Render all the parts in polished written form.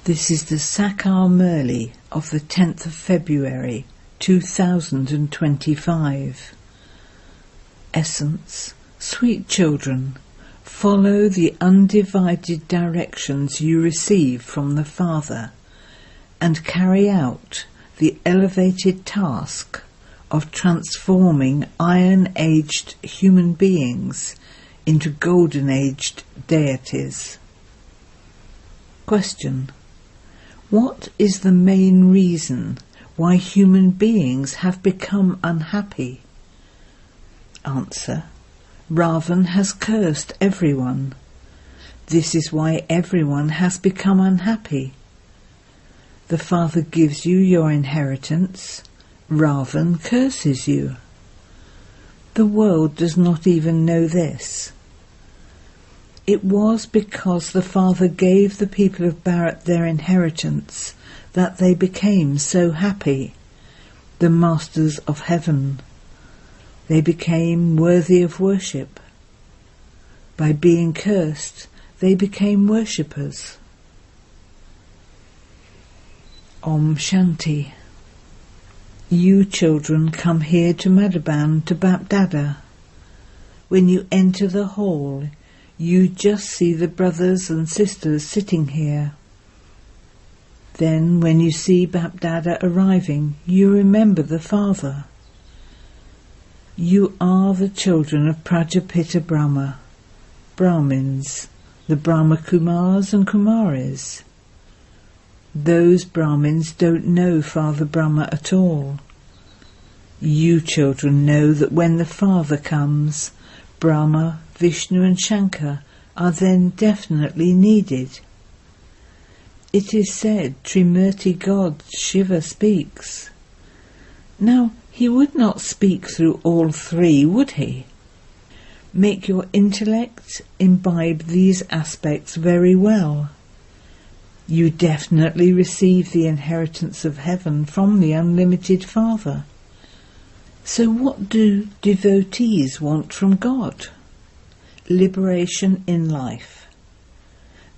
This is the Sakar Murli of the 10th of February 2025. Essence: sweet children, follow the undivided directions you receive from the Father and carry out the elevated task of transforming iron-aged human beings into golden-aged deities. Question: what is the main reason why human beings have become unhappy? Answer: Ravan has cursed everyone. This is why everyone has become unhappy. The Father gives you your inheritance. Ravan curses you. The world does not even know this. It was because the Father gave the people of Bharat their inheritance that they became so happy, the masters of heaven. They became worthy of worship. By being cursed, they became worshippers. Om Shanti. You children come here to Madhaban to Bapdada. When you enter the hall, you just see the brothers and sisters sitting here. Then when you see Bapdada arriving, you remember the Father. You are the children of Prajapita Brahma, Brahmins, the brahmakumaris and kumaris. Those Brahmins don't know Father Brahma at all. You children know that when the Father comes, Brahma, Vishnu and Shankar are then definitely needed. It is said Trimurti God Shiva speaks. Now, he would not speak through all three, would he? Make your intellect imbibe these aspects very well. You definitely receive the inheritance of heaven from the unlimited Father. So what do devotees want from God? Liberation in life.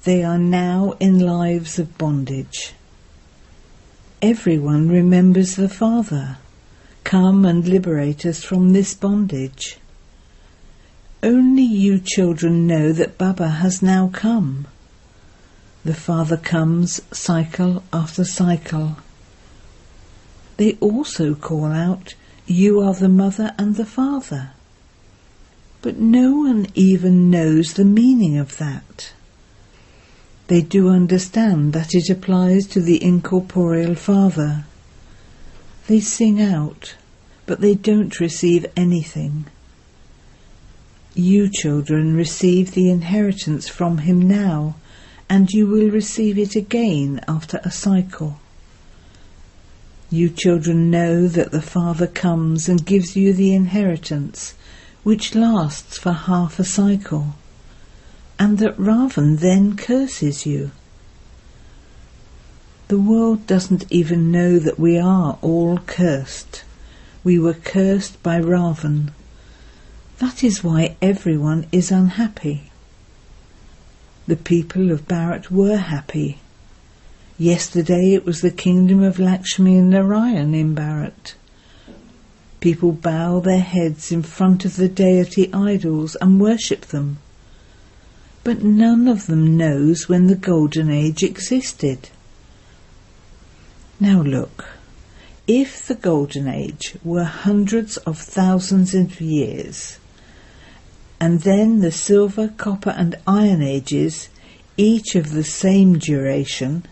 They are now in lives of bondage. Everyone remembers the Father. Come and liberate us from this bondage. Only you children know that Baba has now come. The Father comes cycle after cycle. They also call out, "You are the Mother and the Father." But no one even knows the meaning of that. They do understand that it applies to the incorporeal Father. They sing out, but they don't receive anything. You children receive the inheritance from him now, and you will receive it again after a cycle. You children know that the Father comes and gives you the inheritance, which lasts for half a cycle, and that Ravan then curses you. The world doesn't even know that we are all cursed. We were cursed by Ravan. That is why everyone is unhappy. The people of Bharat were happy. Yesterday it was the kingdom of Lakshmi and Narayan in Bharat. People bow their heads in front of the deity idols and worship them. But none of them knows when the Golden Age existed. Now look, if the Golden Age were hundreds of thousands of years, and then the Silver, Copper and Iron Ages, each of the same duration,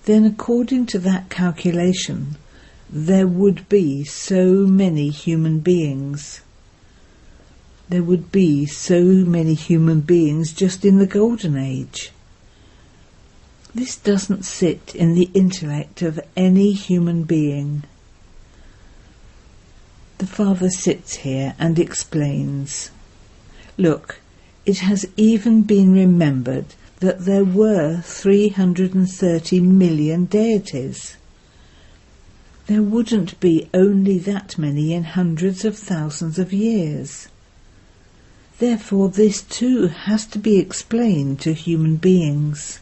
then according to that calculation, there would be so many human beings. There would be so many human beings just in the Golden Age. This doesn't sit in the intellect of any human being. The Father sits here and explains. Look, it has even been remembered that there were 330 million deities. There wouldn't be only that many in hundreds of thousands of years. Therefore this too has to be explained to human beings.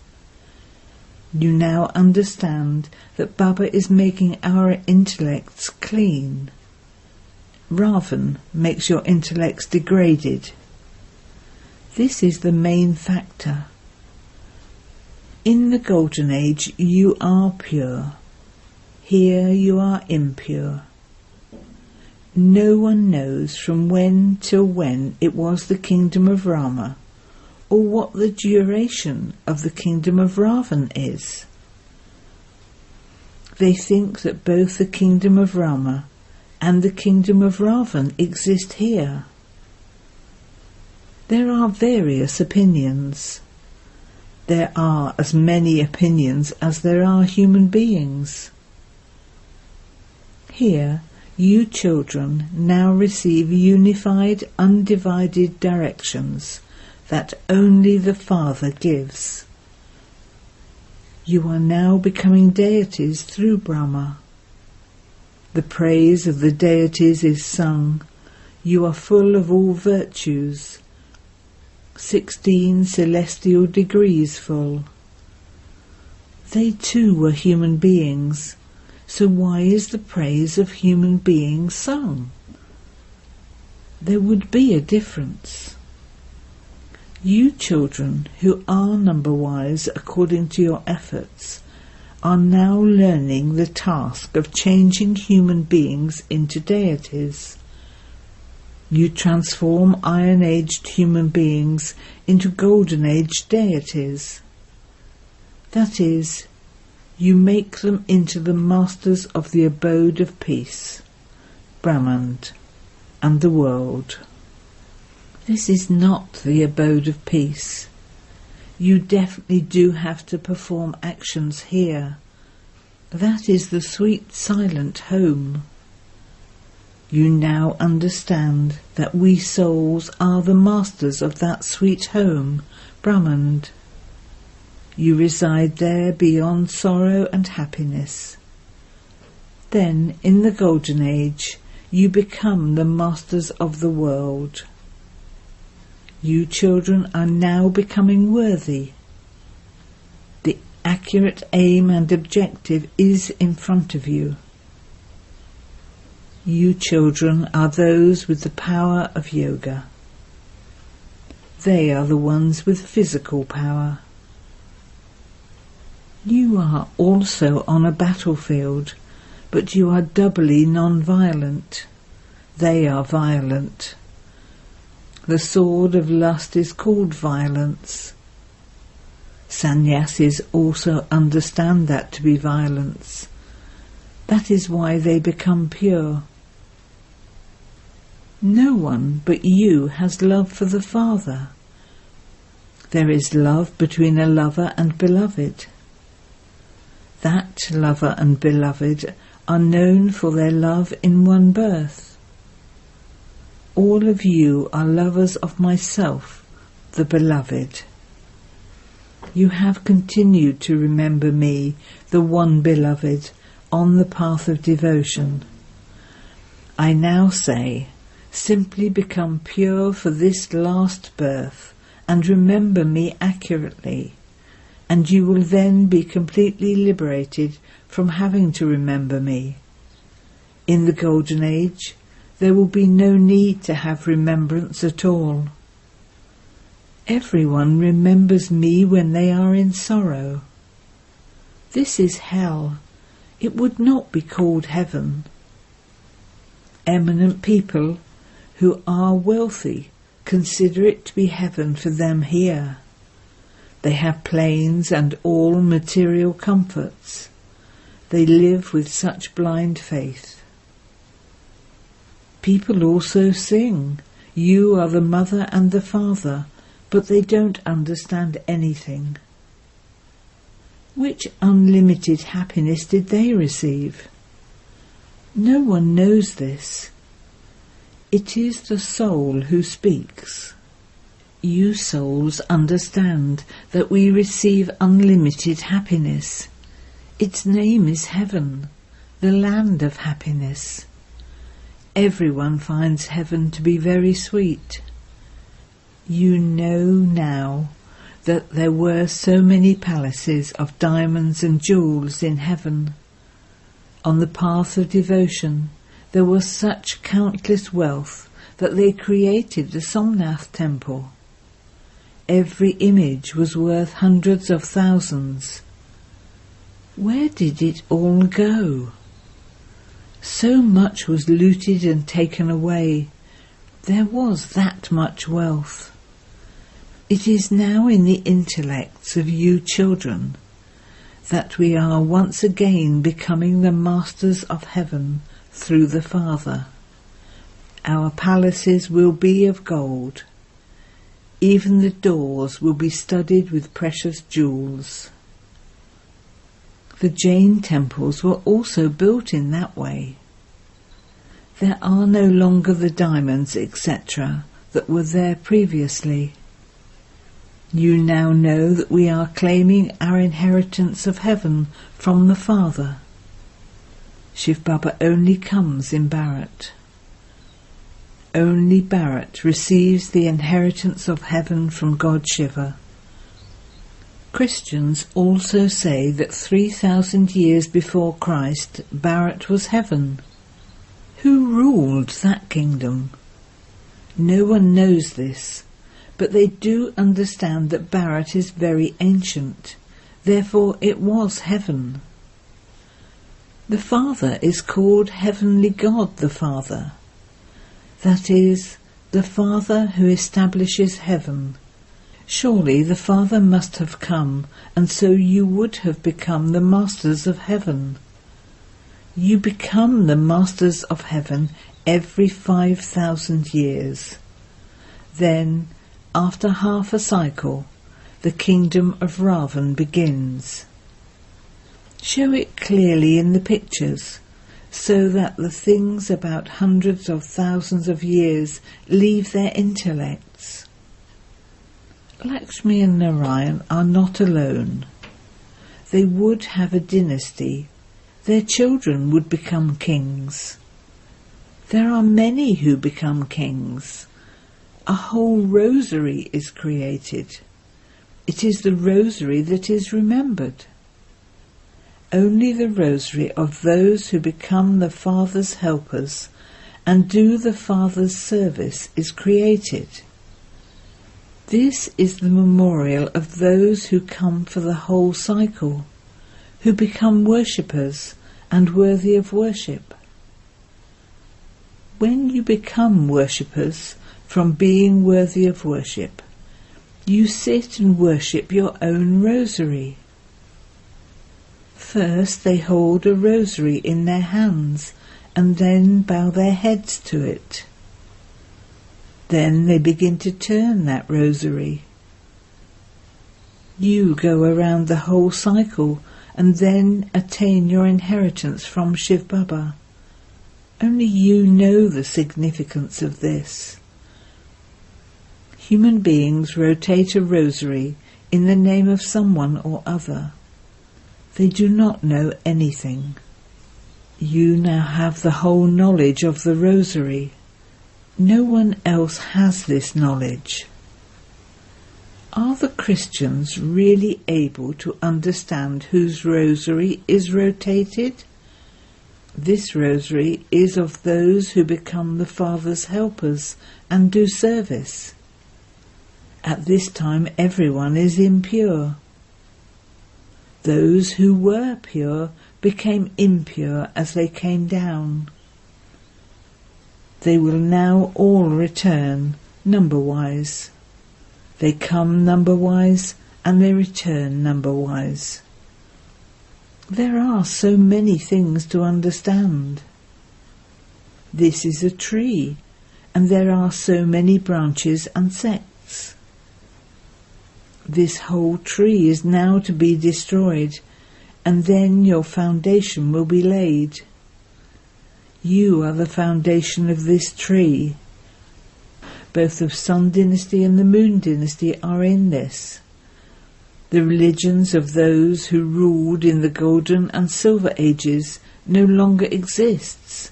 You now understand that Baba is making our intellects clean. Ravan makes your intellects degraded. This is the main factor. In the Golden Age you are pure. Here you are impure. No one knows from when till when it was the kingdom of Rama, or what the duration of the kingdom of Ravan is. They think that both the kingdom of Rama and the kingdom of Ravan exist here. There are various opinions. There are as many opinions as there are human beings. Here, you children now receive unified, undivided directions that only the Father gives. You are now becoming deities through Brahma. The praise of the deities is sung. You are full of all virtues. 16 celestial degrees full. They too were human beings, so why is the praise of human beings sung? There would be a difference. You children who are number-wise according to your efforts are now learning the task of changing human beings into deities. You transform Iron-Aged human beings into Golden-Aged deities. That is, you make them into the masters of the abode of peace, Brahman, and the world. This is not the abode of peace. You definitely do have to perform actions here. That is the sweet silent home. You now understand that we souls are the masters of that sweet home, Brahman. You reside there beyond sorrow and happiness. Then, in the Golden Age, you become the masters of the world. You children are now becoming worthy. The accurate aim and objective is in front of you. You children are those with the power of yoga. They are the ones with physical power. You are also on a battlefield, but you are doubly non-violent. They are violent. The sword of lust is called violence. Sannyasis also understand that to be violence. That is why they become pure. No one but you has love for the Father. There is love between a lover and beloved. That lover and beloved are known for their love in one birth. All of you are lovers of myself, the beloved. You have continued to remember me, the one beloved, on the path of devotion. I now say, simply become pure for this last birth and remember me accurately, and you will then be completely liberated from having to remember me. In the Golden Age, there will be no need to have remembrance at all. Everyone remembers me when they are in sorrow. This is hell. It would not be called heaven. Eminent people who are wealthy consider it to be heaven for them here. They have planes and all material comforts. They live with such blind faith. People also sing, you are the mother and the father, but they don't understand anything. Which unlimited happiness did they receive? No one knows this. It is the soul who speaks. You souls understand that we receive unlimited happiness. Its name is heaven, the land of happiness. Everyone finds heaven to be very sweet. You know now that there were so many palaces of diamonds and jewels in heaven. On the path of devotion there was such countless wealth that they created the Somnath temple. Every image was worth hundreds of thousands. Where did it all go? So much was looted and taken away. There was that much wealth. It is now in the intellects of you children that we are once again becoming the masters of heaven through the Father. Our palaces will be of gold. Even the doors will be studded with precious jewels. The Jain temples were also built in that way. There are no longer the diamonds, etc., that were there previously. You now know that we are claiming our inheritance of heaven from the Father. Shiv Baba only comes in Bharat. Only Bharat receives the inheritance of heaven from God Shiva. Christians also say that 3,000 years before Christ, Bharat was heaven. Who ruled that kingdom? No one knows this, but they do understand that Bharat is very ancient, therefore it was heaven. The Father is called Heavenly God the Father. That is, the Father who establishes heaven. Surely the Father must have come, and so you would have become the masters of heaven. You become the masters of heaven every 5,000 years. Then, after half a cycle, the kingdom of Ravan begins. Show it clearly in the pictures, so that the things about hundreds of thousands of years leave their intellects. Lakshmi and Narayan are not alone. They would have a dynasty. Their children would become kings. There are many who become kings. A whole rosary is created. It is the rosary that is remembered. Only the rosary of those who become the Father's helpers and do the Father's service is created. This is the memorial of those who come for the whole cycle, who become worshippers and worthy of worship. When you become worshippers from being worthy of worship, you sit and worship your own rosary. First they hold a rosary in their hands and then bow their heads to it. Then they begin to turn that rosary. You go around the whole cycle and then attain your inheritance from Shiv Baba. Only you know the significance of this. Human beings rotate a rosary in the name of someone or other. They do not know anything. You now have the whole knowledge of the rosary. No one else has this knowledge. Are the Christians really able to understand whose rosary is rotated? This rosary is of those who become the Father's helpers and do service. At this time everyone is impure. Those who were pure became impure as they came down. They will now all return number-wise. They come number-wise and they return number-wise. There are so many things to understand. This is a tree, and there are so many branches and sects. This whole tree is now to be destroyed, and then your foundation will be laid. You are the foundation of this tree. Both the Sun Dynasty and the Moon Dynasty are in this. The religions of those who ruled in the Golden and Silver Ages no longer exists.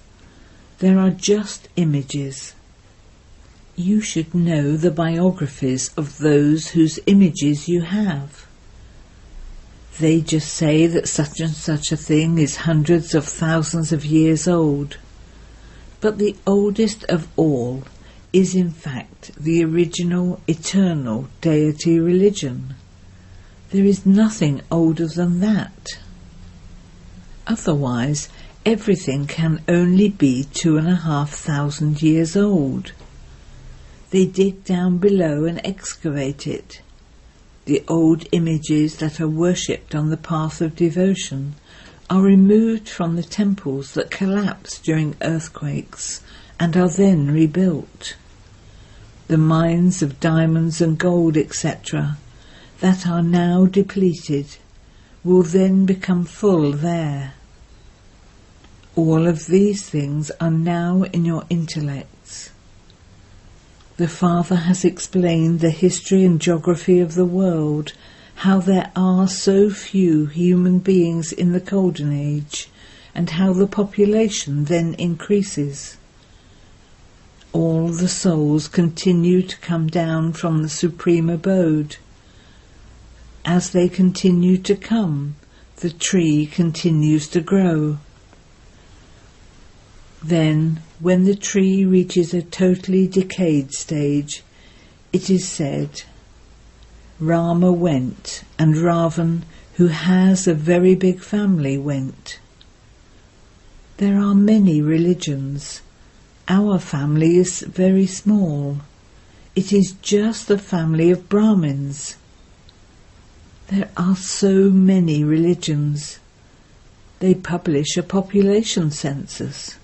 There are just images. You should know the biographies of those whose images you have. They just say that such and such a thing is hundreds of thousands of years old. But the oldest of all is in fact the original eternal deity religion. There is nothing older than that. Otherwise, everything can only be 2,500 years old. They dig down below and excavate it. The old images that are worshipped on the path of devotion are removed from the temples that collapse during earthquakes and are then rebuilt. The mines of diamonds and gold, etc., that are now depleted will then become full there. All of these things are now in your intellects. The Father has explained the history and geography of the world, how there are so few human beings in the Golden Age, and how the population then increases. All the souls continue to come down from the Supreme Abode. As they continue to come, the tree continues to grow. Then, when the tree reaches a totally decayed stage, it is said, Rama went, and Ravan, who has a very big family, went. There are many religions. Our family is very small. It is just the family of Brahmins. There are so many religions. They publish a population census.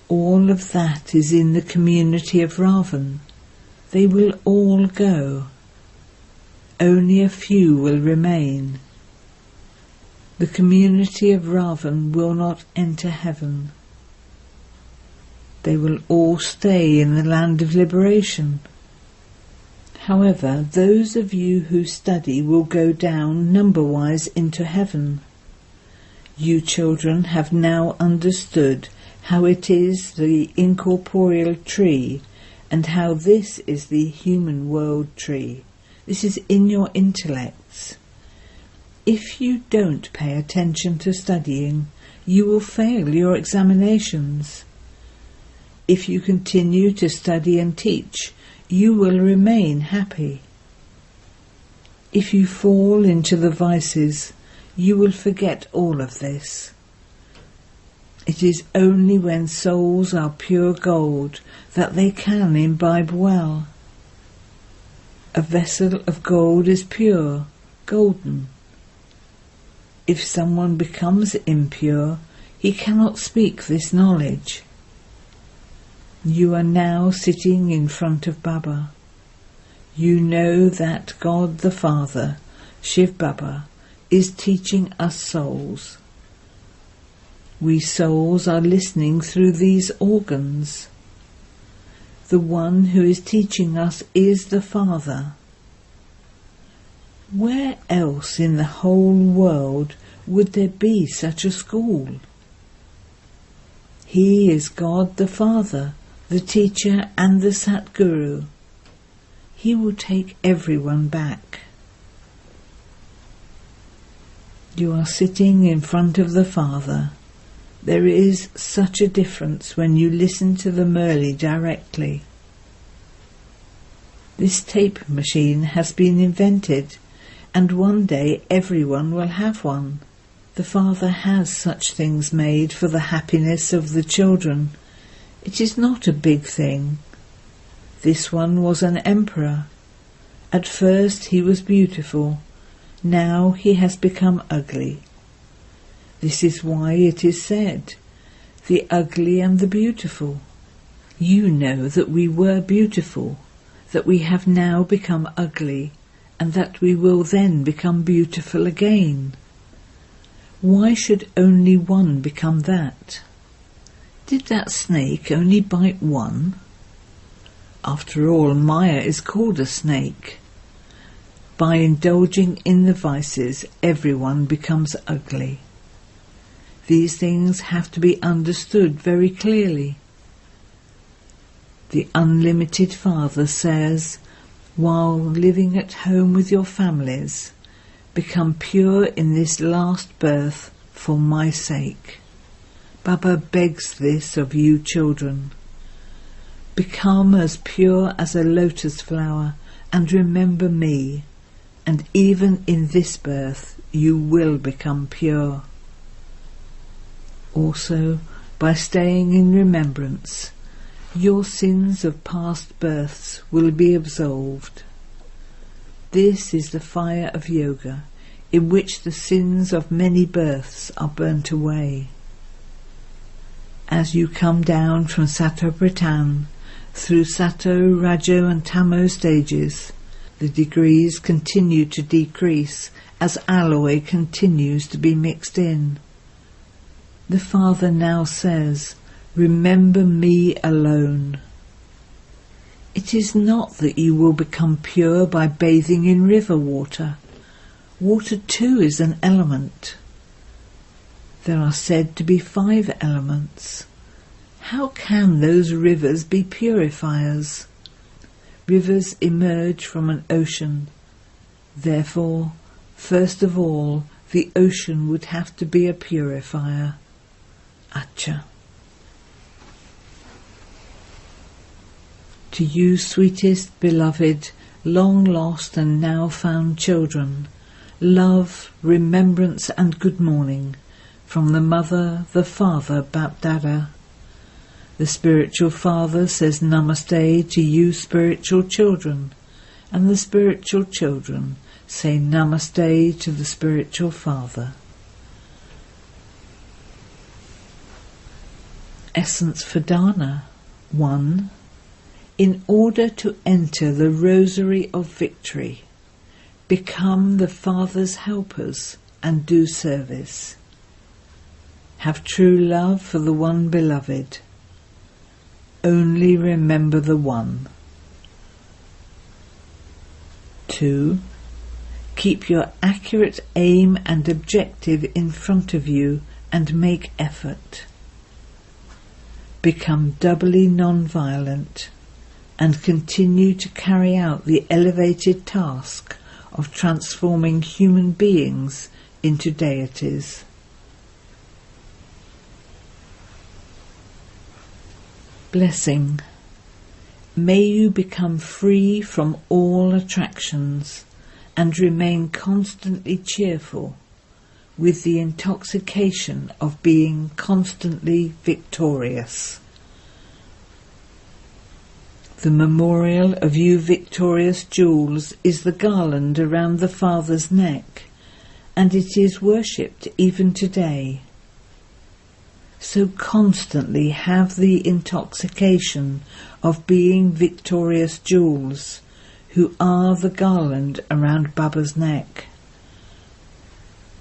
All of that is in the community of Ravan. They will all go. Only a few will remain. The community of Ravan will not enter heaven. They will all stay in the land of liberation. However, those of you who study will go down number-wise into heaven. You children have now understood how it is the incorporeal tree, and how this is the human world tree. This is in your intellects. If you don't pay attention to studying, you will fail your examinations. If you continue to study and teach, you will remain happy. If you fall into the vices, you will forget all of this. It is only when souls are pure gold that they can imbibe well. A vessel of gold is pure, golden. If someone becomes impure, he cannot speak this knowledge. You are now sitting in front of Baba. You know that God the Father, Shiv Baba, is teaching us souls. We souls are listening through these organs. The one who is teaching us is the Father. Where else in the whole world would there be such a school? He is God the Father, the teacher and the Satguru. He will take everyone back. You are sitting in front of the Father. There is such a difference when you listen to the Murli directly. This tape machine has been invented, and one day everyone will have one. The Father has such things made for the happiness of the children. It is not a big thing. This one was an emperor. At first he was beautiful. Now he has become ugly. This is why it is said, the ugly and the beautiful. You know that we were beautiful, that we have now become ugly, and that we will then become beautiful again. Why should only one become that? Did that snake only bite one? After all, Maya is called a snake. By indulging in the vices, everyone becomes ugly. These things have to be understood very clearly. The unlimited Father says, while living at home with your families, become pure in this last birth for my sake. Baba begs this of you children. Become as pure as a lotus flower and remember me, and even in this birth you will become pure. Also, by staying in remembrance, your sins of past births will be absolved. This is the fire of yoga, in which the sins of many births are burnt away. As you come down from Sato Pradhan through Sato, Rajo and Tamo stages, the degrees continue to decrease as alloy continues to be mixed in. The Father now says, remember me alone. It is not that you will become pure by bathing in river water. Water too is an element. There are said to be 5 elements. How can those rivers be purifiers? Rivers emerge from an ocean. Therefore, first of all, the ocean would have to be a purifier. Acha. To you, sweetest, beloved, long lost and now found children, love, remembrance and good morning from the Mother, the Father, Bapdada. The spiritual Father says Namaste to you spiritual children, and the spiritual children say Namaste to the spiritual Father. Essence for Dana. 1. In order to enter the rosary of victory, become the Father's helpers and do service. Have true love for the one beloved. Only remember the one. 2. Keep your accurate aim and objective in front of you and make effort. Become doubly non-violent and continue to carry out the elevated task of transforming human beings into deities. Blessing. May you become free from all attractions and remain constantly cheerful with the intoxication of being constantly victorious. The memorial of you victorious jewels is the garland around the Father's neck, and it is worshipped even today. So constantly have the intoxication of being victorious jewels, who are the garland around Baba's neck.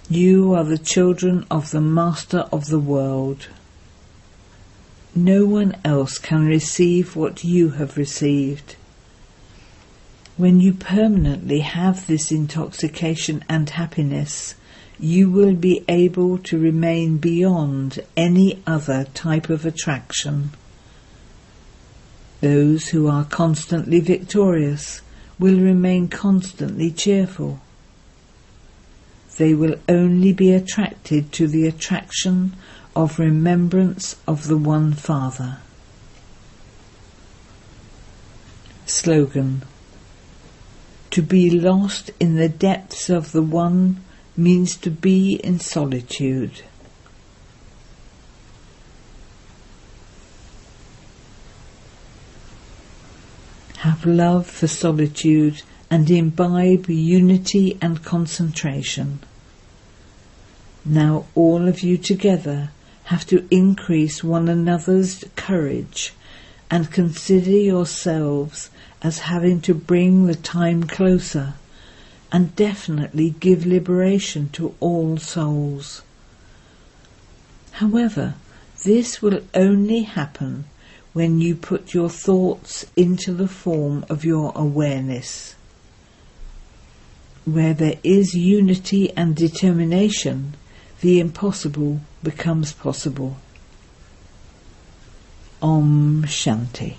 You are the children of the Master of the world. No one else can receive what you have received. When you permanently have this intoxication and happiness, you will be able to remain beyond any other type of attraction. Those who are constantly victorious will remain constantly cheerful. They will only be attracted to the attraction of remembrance of the One Father. Slogan. To be lost in the depths of the One means to be in solitude. Have love for solitude and imbibe unity and concentration. Now all of you together have to increase one another's courage and consider yourselves as having to bring the time closer and definitely give liberation to all souls. However, this will only happen when you put your thoughts into the form of your awareness. Where there is unity and determination, the impossible becomes possible. Om Shanti.